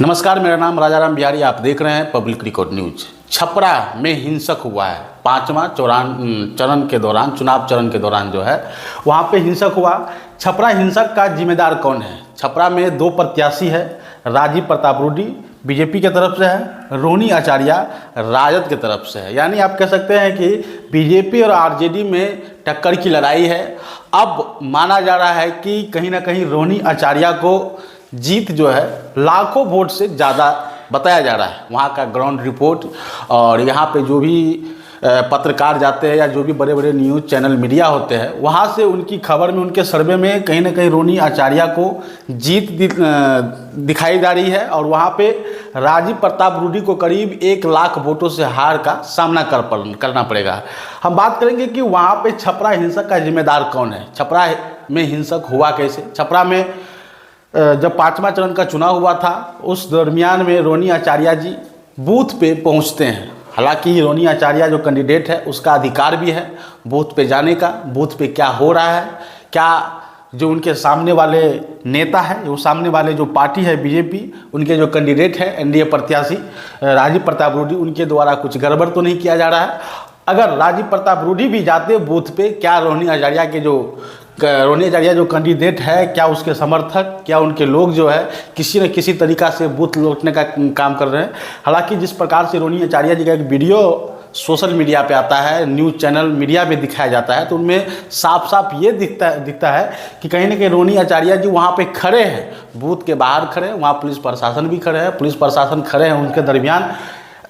नमस्कार, मेरा नाम राजाराम बिहारी। आप देख रहे हैं पब्लिक रिकॉर्ड न्यूज। छपरा में हिंसक हुआ है। पांचवा चरण के दौरान, चुनाव चरण के दौरान जो है वहाँ पे हिंसक हुआ। छपरा हिंसक का जिम्मेदार कौन है? छपरा में दो प्रत्याशी है। राजीव प्रताप रूडी बीजेपी के तरफ से है, रोहिणी आचार्य राजद के तरफ से है। यानी आप कह सकते हैं कि बीजेपी और आरजेडी में टक्कर की लड़ाई है। अब माना जा रहा है कि कहीं ना कहीं रोहिणी आचार्य को जीत जो है लाखों वोट से ज़्यादा बताया जा रहा है। वहाँ का ग्राउंड रिपोर्ट और यहाँ पे जो भी पत्रकार जाते हैं या जो भी बड़े बड़े न्यूज़ चैनल मीडिया होते हैं, वहाँ से उनकी खबर में, उनके सर्वे में कहीं ना कहीं रोहिणी आचार्य को जीत दिखाई जा रही है। और वहाँ पे राजीव प्रताप रूडी को करीब 1 लाख वोटों से हार का सामना करना पड़ेगा। हम बात करेंगे कि वहाँ पे छपरा हिंसक का जिम्मेदार कौन है, छपरा में हिंसक हुआ कैसे। छपरा में जब 5वां चरण का चुनाव हुआ था, उस दरमियान में रोहिणी आचार्य जी बूथ पे पहुंचते हैं। हालांकि रोहिणी आचार्य जो कैंडिडेट है उसका अधिकार भी है बूथ पे जाने का, बूथ पे क्या हो रहा है, क्या जो उनके सामने वाले नेता है, वो सामने वाले जो पार्टी है बीजेपी, उनके जो कैंडिडेट है एनडीए प्रत्याशी राजीव प्रताप रूडी, उनके द्वारा कुछ गड़बड़ तो नहीं किया जा रहा है। अगर राजीव प्रताप रूडी भी जाते बूथ पे, क्या रोहिणी आचार्य जो कैंडिडेट है, क्या उसके समर्थक, क्या उनके लोग जो है किसी न किसी तरीका से बूथ लौटने का काम कर रहे हैं। हालांकि जिस प्रकार से रोहिणी आचार्य जी का एक वीडियो सोशल मीडिया पे आता है, न्यूज़ चैनल मीडिया पे दिखाया जाता है, तो उनमें साफ साफ ये दिखता है कि कहीं ना कहीं रोहिणी आचार्य जी वहाँ पे खड़े हैं, बूथ के बाहर खड़े हैं, वहाँ पुलिस प्रशासन भी खड़े हैं, पुलिस प्रशासन खड़े हैं। उनके दरमियान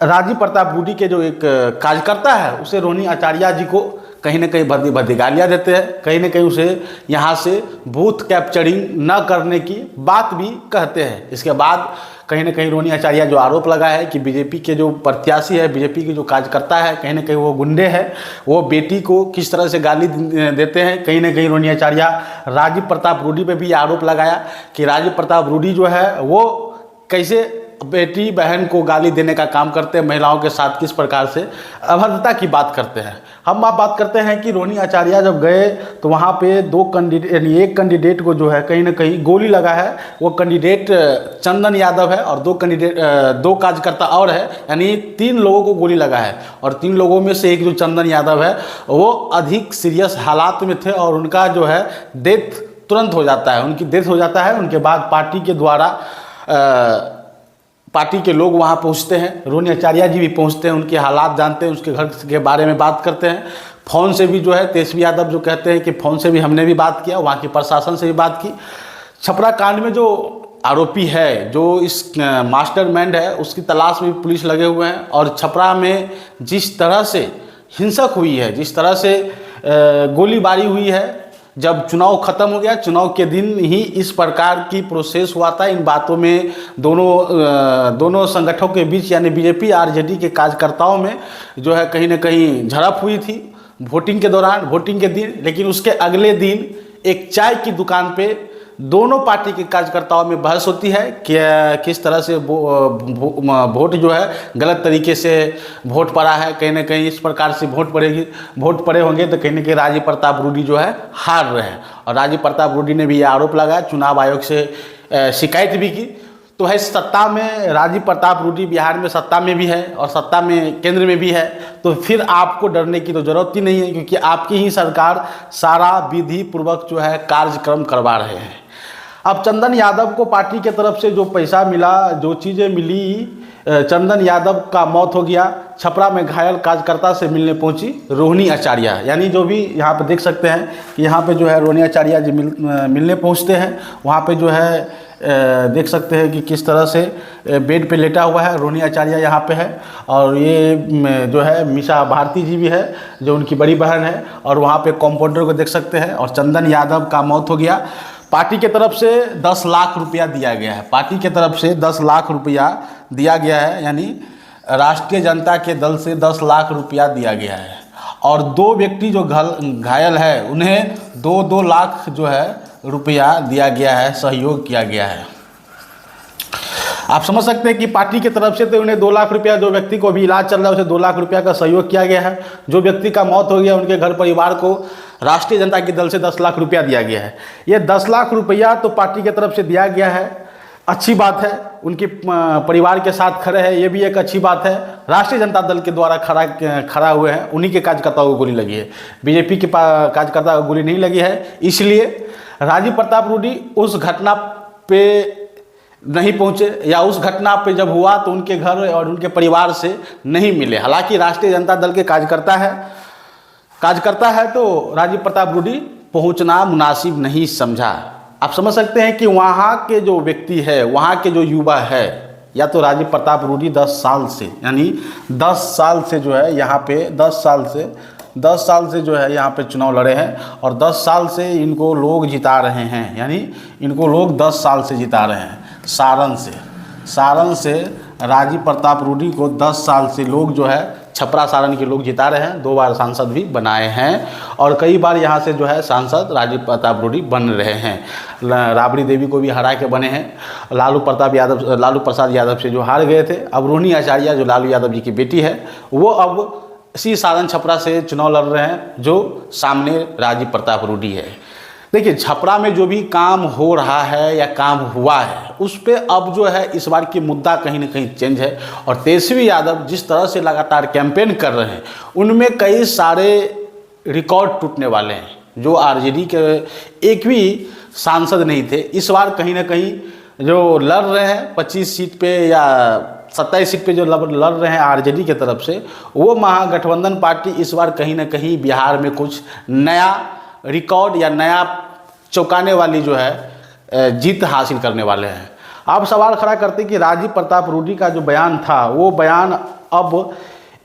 राजीव प्रताप रूडी के जो एक कार्यकर्ता है, उसे रोहिणी आचार्य जी को कहीं ना कहीं भद्दी गालियाँ देते हैं, कहीं ना कहीं उसे यहाँ से बूथ कैप्चरिंग न करने की बात भी कहते हैं। इसके बाद कहीं ना कहीं रोहिणी आचार्य जो आरोप लगा है कि बीजेपी के जो प्रत्याशी है, बीजेपी के जो कार्यकर्ता है, कहीं ना कहीं वो गुंडे हैं, वो बेटी को किस तरह से गाली देते हैं। कहीं ना कहीं रोहिणी आचार्य राजीव प्रताप रूडी पे भी आरोप लगाया कि राजीव प्रताप रूडी जो है वो कैसे बेटी बहन को गाली देने का काम करते हैं, महिलाओं के साथ किस प्रकार से अभद्रता की बात करते हैं। हम आप बात करते हैं कि रोहिणी आचार्य जब गए तो वहाँ पे दो कैंडिडेट, यानी एक कैंडिडेट को जो है कहीं ना कहीं गोली लगा है। वो कैंडिडेट चंदन यादव है और दो कार्यकर्ता और है, यानी 3 लोगों को गोली लगा है। और 3 लोगों में से एक जो चंदन यादव है वो अधिक सीरियस हालात में थे और उनका जो है डेथ तुरंत हो जाता है, उनकी डेथ हो जाता है। उनके बाद पार्टी के द्वारा पार्टी के लोग वहाँ पहुँचते हैं, रोहिणी आचार्य जी भी पहुँचते हैं, उनके हालात जानते हैं, उसके घर के बारे में बात करते हैं। फ़ोन से भी जो है तेजस्वी यादव जो कहते हैं कि फ़ोन से भी हमने भी बात किया, वहाँ के प्रशासन से भी बात की। छपरा कांड में जो आरोपी है, जो इस मास्टरमाइंड है, उसकी तलाश में भी पुलिस लगे हुए हैं। और छपरा में जिस तरह से हिंसक हुई है, जिस तरह से गोलीबारी हुई है, जब चुनाव ख़त्म हो गया, चुनाव के दिन ही इस प्रकार की प्रोसेस हुआ था। इन बातों में दोनों संगठनों के बीच, यानी बीजेपी आरजेडी के कार्यकर्ताओं में जो है कहीं ना कहीं झड़प हुई थी वोटिंग के दौरान, वोटिंग के दिन। लेकिन उसके अगले दिन एक चाय की दुकान पे दोनों पार्टी के कार्यकर्ताओं में बहस होती है कि किस तरह से वोट जो है गलत तरीके से वोट पड़ा है। कहीं ना कहीं इस प्रकार से वोट पड़े होंगे तो कहीं ना कहीं राजीव प्रताप रूडी जो है हार रहे हैं। और राजीव प्रताप रूडी ने भी ये आरोप लगाया, चुनाव आयोग से शिकायत भी की। तो है सत्ता में राजीव प्रताप रूडी, बिहार में सत्ता में भी है और सत्ता में केंद्र में भी है, तो फिर आपको डरने की तो ज़रूरत ही नहीं है, क्योंकि आपकी ही सरकार सारा विधि पूर्वक जो है कार्यक्रम करवा रहे हैं। अब चंदन यादव को पार्टी के तरफ से जो पैसा मिला, जो चीज़ें मिली, चंदन यादव का मौत हो गया। छपरा में घायल कार्यकर्ता से मिलने पहुंची रोहिणी आचार्य, यानी जो भी यहाँ पे देख सकते हैं कि यहाँ पे जो है रोहिणी आचार्य जी मिलने पहुंचते हैं। वहाँ पे जो है देख सकते हैं कि किस तरह से बेड पे लेटा हुआ है रोहिणी आचार्य यहाँ पे है। और ये जो है मीसा भारती जी भी है, जो उनकी बड़ी बहन है। और वहाँ पे कंपाउंडर को देख सकते हैं। और चंदन यादव का मौत हो गया। पार्टी के तरफ से 10 लाख रुपया दिया गया है, पार्टी के तरफ से 10 लाख रुपया दिया गया है, यानी राष्ट्रीय जनता के दल से 10 लाख रुपया दिया गया है। और 2 व्यक्ति जो घायल है उन्हें 2-2 लाख जो है रुपया दिया गया है, सहयोग किया गया है। आप समझ सकते हैं कि पार्टी की तरफ से तो उन्हें 2 लाख रुपया, जो व्यक्ति को भी इलाज चल रहा है उसे 2 लाख रुपया का सहयोग किया गया है। जो व्यक्ति का मौत हो गया उनके घर परिवार को राष्ट्रीय जनता के दल से 10 लाख रुपया दिया गया है। ये 10 लाख रुपया तो पार्टी की तरफ से दिया गया है। अच्छी बात है, उनके परिवार के साथ खड़े हैं, ये भी एक अच्छी बात है। राष्ट्रीय जनता दल के द्वारा खड़ा हुए हैं, उन्हीं के कार्यकर्ताओं को गोली लगी है, बीजेपी के कार्यकर्ता को गोली नहीं लगी है। इसलिए राजीव प्रताप रूडी उस घटना पे नहीं पहुंचे, या उस घटना पे जब हुआ तो उनके घर और उनके परिवार से नहीं मिले। हालांकि राष्ट्रीय जनता दल के कार्यकर्ता है तो राजीव प्रताप रूडी पहुंचना मुनासिब नहीं समझा। आप समझ सकते हैं कि वहाँ के जो व्यक्ति है, वहाँ के जो युवा है, या तो राजीव प्रताप रूडी 10 साल से, यानी 10 साल से जो है यहाँ पे 10 साल से जो है यहाँ पे चुनाव लड़े हैं, और 10 साल से इनको लोग जिता रहे हैं, यानी इनको लोग 10 साल से जिता रहे हैं। सारण से राजीव प्रताप रूडी को 10 साल से लोग जो है छपरा सारण के लोग जिता रहे हैं, 2 बार सांसद भी बनाए हैं, और कई बार यहाँ से जो है सांसद राजीव प्रताप रूडी बन रहे हैं। राबड़ी देवी को भी हरा के बने हैं। लालू प्रसाद यादव से जो हार गए थे, अब रोहिणी आचार्य जो लालू यादव जी की बेटी है, वो अब इसी सारण छपरा से चुनाव लड़ रहे हैं, जो सामने राजीव प्रताप रूडी है। देखिए, छपरा में जो भी काम हो रहा है या काम हुआ है, उस पर अब जो है इस बार की मुद्दा कहीं ना कहीं चेंज है। और तेजस्वी यादव जिस तरह से लगातार कैंपेन कर रहे हैं, उनमें कई सारे रिकॉर्ड टूटने वाले हैं। जो आरजेडी के एक भी सांसद नहीं थे, इस बार कहीं ना कहीं जो लड़ रहे हैं 25 सीट पे या 27 सीट पे जो लड़ रहे हैं आरजेडी के तरफ से, वो महागठबंधन पार्टी इस बार कहीं ना कहीं बिहार में कुछ नया रिकॉर्ड या नया चौंकाने वाली जो है जीत हासिल करने वाले हैं। आप सवाल खड़ा करते कि राजीव प्रताप रूडी का जो बयान था, वो बयान अब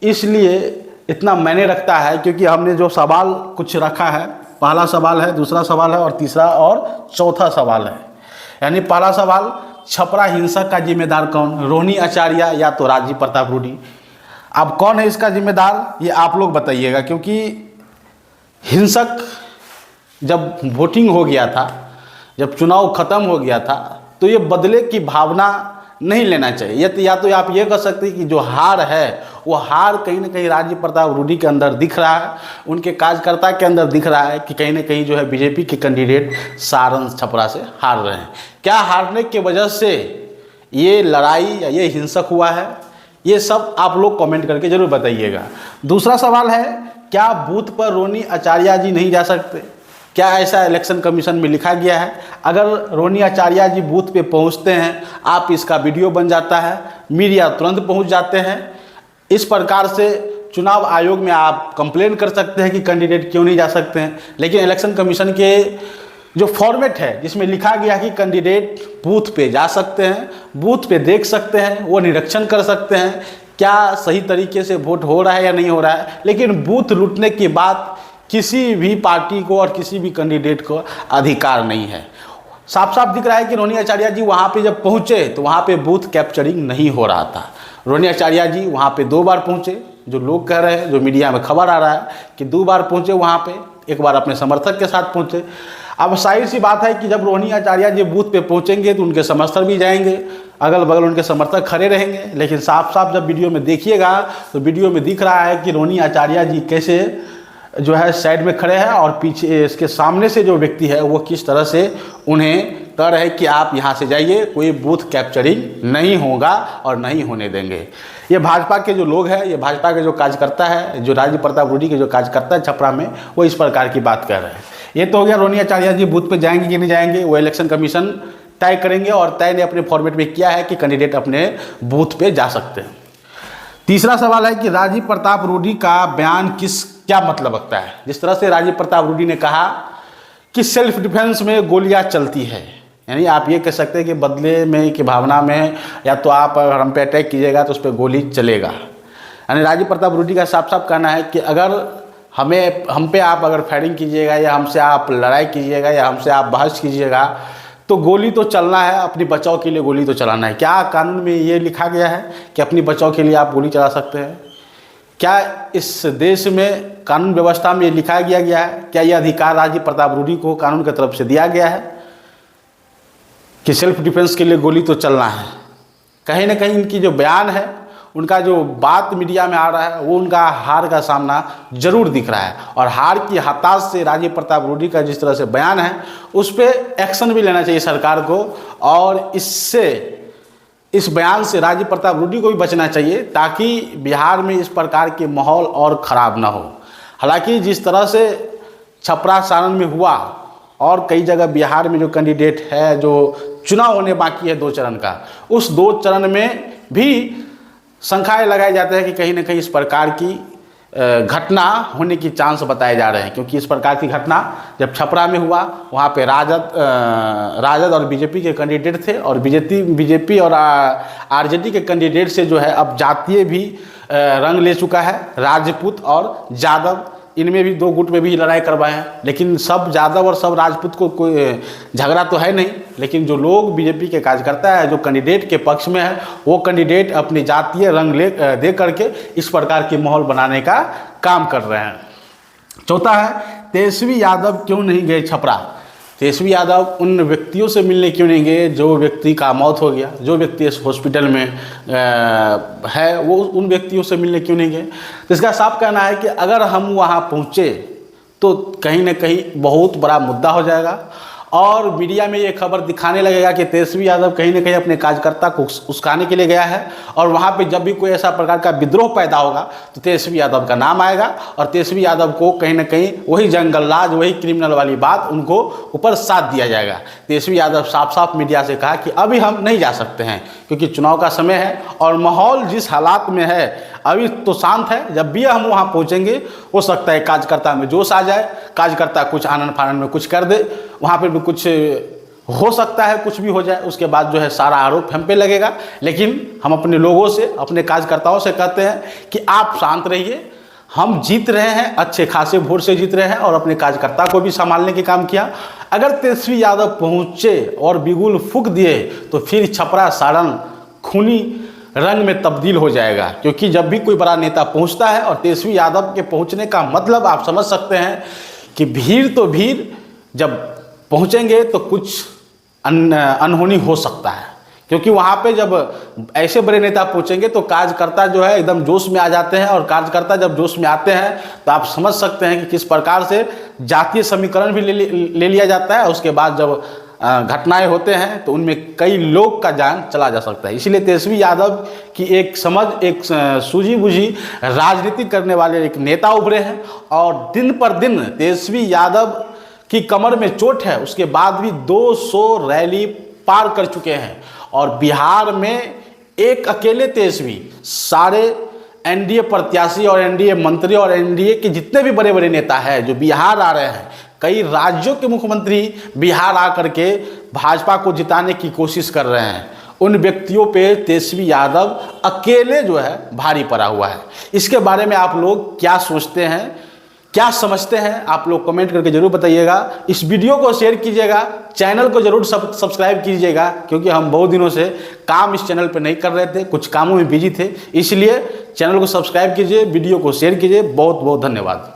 इसलिए इतना मायने रखता है क्योंकि हमने जो सवाल कुछ रखा है, पहला सवाल है, दूसरा सवाल है और तीसरा और चौथा सवाल है। यानी पहला सवाल, छपरा हिंसा का जिम्मेदार कौन, रोहिणी आचार्य या तो राजीव प्रताप रूडी। अब कौन है इसका जिम्मेदार, ये आप लोग बताइएगा, क्योंकि हिंसक जब वोटिंग हो गया था, जब चुनाव ख़त्म हो गया था, तो ये बदले की भावना नहीं लेना चाहिए। या तो आप ये कह सकते हैं कि जो हार है, वो हार कहीं ना कहीं राजीव प्रताप रूडी के अंदर दिख रहा है, उनके कार्यकर्ता के अंदर दिख रहा है कि कहीं ना कहीं जो है बीजेपी के कैंडिडेट सारण छपरा से हार रहे हैं। क्या हारने की वजह से ये लड़ाई या ये हिंसक हुआ है, ये सब आप लोग कमेंट करके जरूर बताइएगा। दूसरा सवाल है, क्या बूथ पर रोहिणी आचार्य जी नहीं जा सकते? क्या ऐसा इलेक्शन कमीशन में लिखा गया है? अगर रोहिणी आचार्य जी बूथ पे पहुंचते हैं, आप इसका वीडियो बन जाता है, मीडिया तुरंत पहुंच जाते हैं। इस प्रकार से चुनाव आयोग में आप कंप्लेन कर सकते हैं कि कैंडिडेट क्यों नहीं जा सकते हैं। लेकिन इलेक्शन कमीशन के जो फॉर्मेट है, जिसमें लिखा गया कि कैंडिडेट बूथ पे जा सकते हैं, बूथ पे देख सकते हैं, वो निरीक्षण कर सकते हैं क्या सही तरीके से वोट हो रहा है या नहीं हो रहा है। लेकिन बूथ लूटने की बात किसी भी पार्टी को और किसी भी कैंडिडेट को अधिकार नहीं है। साफ साफ दिख रहा है कि रोहिणी आचार्य जी वहाँ पे जब पहुँचे तो वहाँ पे बूथ कैप्चरिंग नहीं हो रहा था। रोहिणी आचार्य जी वहाँ पे 2 बार पहुँचे, जो लोग कह रहे हैं, जो मीडिया में खबर आ रहा है कि 2 बार पहुँचे वहाँ पे, एक बार अपने समर्थक के साथ पहुँचे। अब जाहिर सी बात है कि जब रोहिणी आचार्य जी बूथ पे पहुँचेंगे तो उनके समर्थक भी जाएंगे, अगल बगल उनके समर्थक खड़े रहेंगे। लेकिन साफ साफ जब वीडियो में देखिएगा तो वीडियो में दिख रहा है कि रोहिणी आचार्य जी कैसे जो है साइड में खड़े हैं, और पीछे इसके सामने से जो व्यक्ति है वो किस तरह से उन्हें कह रहे हैं कि आप यहाँ से जाइए, कोई बूथ कैप्चरिंग नहीं होगा और नहीं होने देंगे। ये भाजपा के जो लोग हैं, ये भाजपा के जो कार्यकर्ता है, जो राजीव प्रताप रूडी के जो कार्यकर्ता है छपरा में, वो इस प्रकार की बात कर रहे हैं। ये तो हो गया रोहिणी आचार्य जी बूथ पे जाएंगे कि नहीं जाएंगे, वो इलेक्शन कमीशन तय करेंगे, और तय ने अपने फॉर्मेट में किया है कि कैंडिडेट अपने बूथ पे जा सकते हैं। तीसरा सवाल है कि राजीव प्रताप रूडी का बयान क्या मतलब रखता है। जिस तरह से राजीव प्रताप रूडी ने कहा कि सेल्फ डिफेंस में गोलियां चलती है, यानी आप ये कह सकते हैं कि बदले में की भावना में, या तो आप अगर हम पे अटैक कीजिएगा तो उस पर गोली चलेगा। यानी राजीव प्रताप रूडी का साफ साफ कहना है कि अगर हम पे आप अगर फायरिंग कीजिएगा, या हमसे आप लड़ाई कीजिएगा, या हमसे आप बहस कीजिएगा, तो गोली तो चलना है, अपनी बचाव के लिए गोली तो चलाना है। क्या कानून में ये लिखा गया है कि अपनी बचाव के लिए आप गोली चला सकते हैं? क्या इस देश में कानून व्यवस्था में ये लिखा गया है? क्या ये अधिकार राजीव प्रताप रूडी को कानून की तरफ से दिया गया है कि सेल्फ डिफेंस के लिए गोली तो चलना है? कहीं ना कहीं इनकी जो बयान है उनका जो बात मीडिया में आ रहा है वो उनका हार का सामना जरूर दिख रहा है। और हार की हताश से राजीव प्रताप रूडी का जिस तरह से बयान है उस पर एक्शन भी लेना चाहिए सरकार को, और इस बयान से राजीव प्रताप रूडी को भी बचना चाहिए ताकि बिहार में इस प्रकार के माहौल और ख़राब ना हो। हालांकि जिस तरह से छपरा सारण में हुआ और कई जगह बिहार में जो कैंडिडेट है, जो चुनाव होने बाकी है 2 चरण का, उस 2 चरण में भी शंकाएं लगाए जाते हैं कि कहीं ना कहीं इस प्रकार की घटना होने की चांस बताए जा रहे हैं। क्योंकि इस प्रकार की घटना जब छपरा में हुआ वहाँ पे राजद और बीजेपी के कैंडिडेट थे, और बीजेपी और आरजेडी के कैंडिडेट से जो है अब जातीय भी रंग ले चुका है। राजपूत और यादव, इनमें भी 2 गुट में भी लड़ाई करवाए हैं, लेकिन सब यादव और सब राजपूत को कोई झगड़ा तो है नहीं। लेकिन जो लोग बीजेपी के कार्यकर्ता है, जो कैंडिडेट के पक्ष में है, वो कैंडिडेट अपनी जातीय रंग दे करके इस प्रकार के माहौल बनाने का काम कर रहे हैं। चौथा है, तेजस्वी यादव क्यों नहीं गए छपरा? तेजस्वी यादव उन व्यक्तियों से मिलने क्यों नहीं गए जो व्यक्ति का मौत हो गया, जो व्यक्ति इस हॉस्पिटल में है, वो उन व्यक्तियों से मिलने क्यों नहीं गए? तो इसका साफ कहना है कि अगर हम वहाँ पहुँचे तो कहीं ना कहीं बहुत बड़ा मुद्दा हो जाएगा, और मीडिया में ये खबर दिखाने लगेगा कि तेजस्वी यादव कहीं ना कहीं अपने कार्यकर्ता को उस्काने के लिए गया है, और वहाँ पे जब भी कोई ऐसा प्रकार का विद्रोह पैदा होगा तो तेजस्वी यादव का नाम आएगा, और तेजस्वी यादव को कहीं ना कहीं वही जंगलराज, वही क्रिमिनल वाली बात उनको ऊपर साथ दिया जाएगा। तेजस्वी यादव साफ साफ मीडिया से कहा कि अभी हम नहीं जा सकते हैं क्योंकि चुनाव का समय है और माहौल जिस हालात में है अभी तो शांत है। जब भी हम वहाँ पहुँचेंगे हो सकता है कार्यकर्ता में जोश आ जाए, कार्यकर्ता कुछ आनन फानन में कुछ कर दे, वहाँ पर भी कुछ हो सकता है, कुछ भी हो जाए। उसके बाद जो है सारा आरोप हम पे लगेगा। लेकिन हम अपने लोगों से, अपने कार्यकर्ताओं से कहते हैं कि आप शांत रहिए, हम जीत रहे हैं, अच्छे खासे वोट से जीत रहे हैं, और अपने कार्यकर्ता को भी संभालने के काम किया। अगर तेजस्वी यादव पहुँचे और बिगुल फूंक दिए तो फिर छपरा सारण खूनी रंग में तब्दील हो जाएगा। क्योंकि जब भी कोई बड़ा नेता पहुँचता है, और तेजस्वी यादव के पहुँचने का मतलब आप समझ सकते हैं कि भीड़ तो भीड़, जब पहुँचेंगे तो कुछ अनहोनी हो सकता है। क्योंकि वहाँ पे जब ऐसे बड़े नेता पहुँचेंगे तो कार्यकर्ता जो है एकदम जोश में आ जाते हैं, और कार्यकर्ता जब जोश में आते हैं तो आप समझ सकते हैं कि किस प्रकार से जातीय समीकरण भी ले लिया जाता है। उसके बाद जब घटनाएं होते हैं तो उनमें कई लोग का जान चला जा सकता है। इसलिए तेजस्वी यादव की एक समझ, एक सूझी बूझी राजनीति करने वाले एक नेता उभरे हैं, और दिन पर दिन तेजस्वी यादव की कमर में चोट है, उसके बाद भी 200 रैली पार कर चुके हैं। और बिहार में एक अकेले तेजस्वी सारे एनडीए प्रत्याशी और एनडीए मंत्री और एनडीए के जितने भी बड़े बड़े नेता हैं जो बिहार आ रहे हैं, कई राज्यों के मुख्यमंत्री बिहार आकर के भाजपा को जिताने की कोशिश कर रहे हैं, उन व्यक्तियों पे तेजस्वी यादव अकेले जो है भारी पड़ा हुआ है। इसके बारे में आप लोग क्या सोचते हैं, क्या समझते हैं, आप लोग कमेंट करके जरूर बताइएगा। इस वीडियो को शेयर कीजिएगा, चैनल को जरूर सब्सक्राइब कीजिएगा, क्योंकि हम बहुत दिनों से काम इस चैनल पर नहीं कर रहे थे, कुछ कामों में बिजी थे। इसलिए चैनल को सब्सक्राइब कीजिए, वीडियो को शेयर कीजिए। बहुत बहुत धन्यवाद।